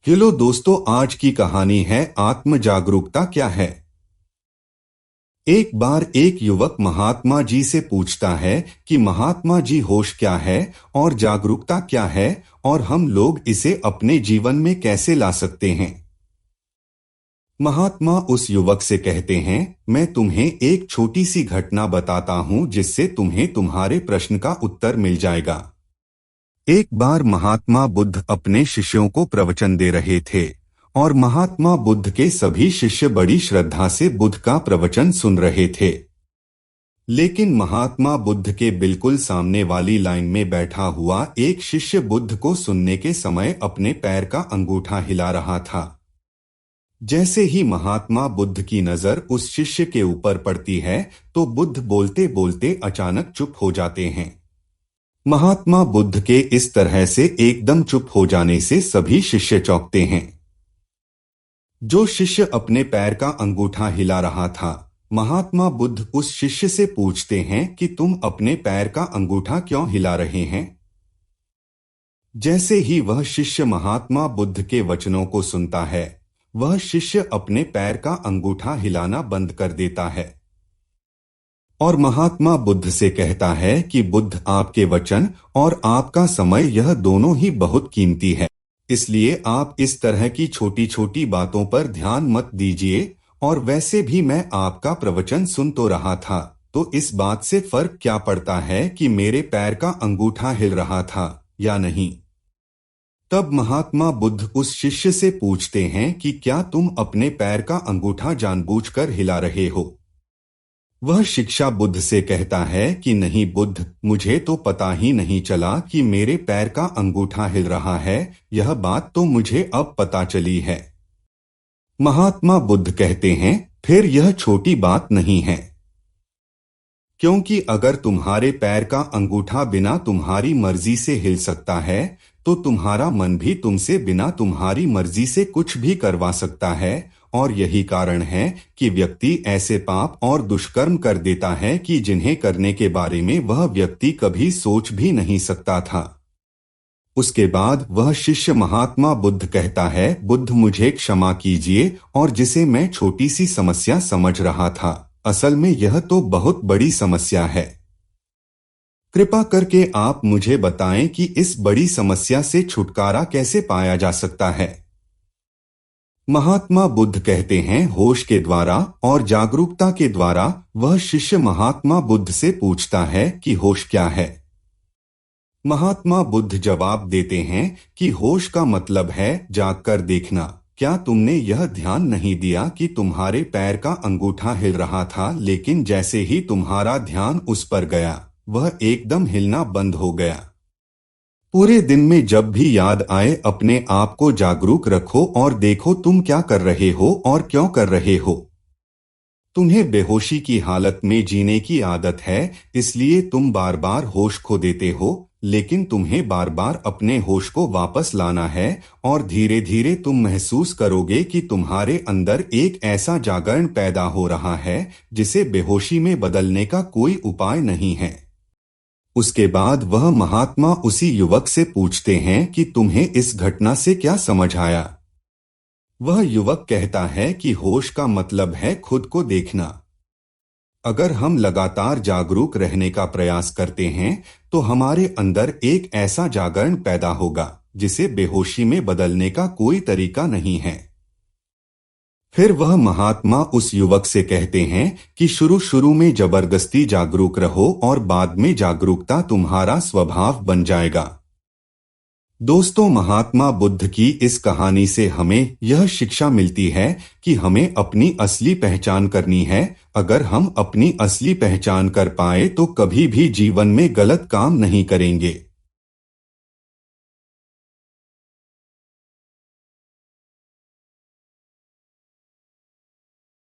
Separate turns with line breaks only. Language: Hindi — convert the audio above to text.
हेलो दोस्तों, आज की कहानी है आत्म जागरूकता क्या है। एक बार एक युवक महात्मा जी से पूछता है कि महात्मा जी, होश क्या है और जागरूकता क्या है, और हम लोग इसे अपने जीवन में कैसे ला सकते हैं। महात्मा उस युवक से कहते हैं, मैं तुम्हें एक छोटी सी घटना बताता हूं जिससे तुम्हें तुम्हारे प्रश्न का उत्तर मिल जाएगा। एक बार महात्मा बुद्ध अपने शिष्यों को प्रवचन दे रहे थे और महात्मा बुद्ध के सभी शिष्य बड़ी श्रद्धा से बुद्ध का प्रवचन सुन रहे थे। लेकिन महात्मा बुद्ध के बिल्कुल सामने वाली लाइन में बैठा हुआ एक शिष्य बुद्ध को सुनने के समय अपने पैर का अंगूठा हिला रहा था। जैसे ही महात्मा बुद्ध की नजर उस शिष्य के ऊपर पड़ती है तो बुद्ध बोलते बोलते अचानक चुप हो जाते हैं। महात्मा बुद्ध के इस तरह से एकदम चुप हो जाने से सभी शिष्य चौंकते हैं। जो शिष्य अपने पैर का अंगूठा हिला रहा था, महात्मा बुद्ध उस शिष्य से पूछते हैं कि तुम अपने पैर का अंगूठा क्यों हिला रहे हैं। जैसे ही वह शिष्य महात्मा बुद्ध के वचनों को सुनता है, वह शिष्य अपने पैर का अंगूठा हिलाना बंद कर देता है और महात्मा बुद्ध से कहता है कि बुद्ध, आपके वचन और आपका समय यह दोनों ही बहुत कीमती है, इसलिए आप इस तरह की छोटी छोटी बातों पर ध्यान मत दीजिए। और वैसे भी मैं आपका प्रवचन सुन तो रहा था, तो इस बात से फर्क क्या पड़ता है कि मेरे पैर का अंगूठा हिल रहा था या नहीं। तब महात्मा बुद्ध उस शिष्य से पूछते हैं कि क्या तुम अपने पैर का अंगूठा जानबूझकर हिला रहे हो। वह शिष्य बुद्ध से कहता है कि नहीं बुद्ध, मुझे तो पता ही नहीं चला कि मेरे पैर का अंगूठा हिल रहा है, यह बात तो मुझे अब पता चली है। महात्मा बुद्ध कहते हैं, फिर यह छोटी बात नहीं है, क्योंकि अगर तुम्हारे पैर का अंगूठा बिना तुम्हारी मर्जी से हिल सकता है, तो तुम्हारा मन भी तुमसे बिना तुम्हारी मर्जी से कुछ भी करवा सकता है। और यही कारण है कि व्यक्ति ऐसे पाप और दुष्कर्म कर देता है कि जिन्हें करने के बारे में वह व्यक्ति कभी सोच भी नहीं सकता था। उसके बाद वह शिष्य महात्मा बुद्ध कहता है, बुद्ध, मुझे क्षमा कीजिए, और जिसे मैं छोटी सी समस्या समझ रहा था, असल में यह तो बहुत बड़ी समस्या है। कृपा करके आप मुझे बताएं कि इस बड़ी समस्या से छुटकारा कैसे पाया जा सकता है। महात्मा बुद्ध कहते हैं, होश के द्वारा और जागरूकता के द्वारा। वह शिष्य महात्मा बुद्ध से पूछता है कि होश क्या है। महात्मा बुद्ध जवाब देते हैं कि होश का मतलब है जागकर देखना। क्या तुमने यह ध्यान नहीं दिया कि तुम्हारे पैर का अंगूठा हिल रहा था, लेकिन जैसे ही तुम्हारा ध्यान उस पर गया, वह एकदम हिलना बंद हो गया। पूरे दिन में जब भी याद आए, अपने आप को जागरूक रखो और देखो तुम क्या कर रहे हो और क्यों कर रहे हो। तुम्हें बेहोशी की हालत में जीने की आदत है, इसलिए तुम बार बार होश खो देते हो, लेकिन तुम्हें बार बार अपने होश को वापस लाना है और धीरे धीरे तुम महसूस करोगे कि तुम्हारे अंदर एक ऐसा जागरण पैदा हो रहा है जिसे बेहोशी में बदलने का कोई उपाय नहीं है। उसके बाद वह महात्मा उसी युवक से पूछते हैं कि तुम्हें इस घटना से क्या समझ आया। वह युवक कहता है कि होश का मतलब है खुद को देखना। अगर हम लगातार जागरूक रहने का प्रयास करते हैं तो हमारे अंदर एक ऐसा जागरण पैदा होगा जिसे बेहोशी में बदलने का कोई तरीका नहीं है। फिर वह महात्मा उस युवक से कहते हैं कि शुरू शुरू में जबरदस्ती जागरूक रहो और बाद में जागरूकता तुम्हारा स्वभाव बन जाएगा। दोस्तों, महात्मा बुद्ध की इस कहानी से हमें यह शिक्षा मिलती है कि हमें अपनी असली पहचान करनी है। अगर हम अपनी असली पहचान कर पाए तो कभी भी जीवन में गलत काम नहीं करेंगे।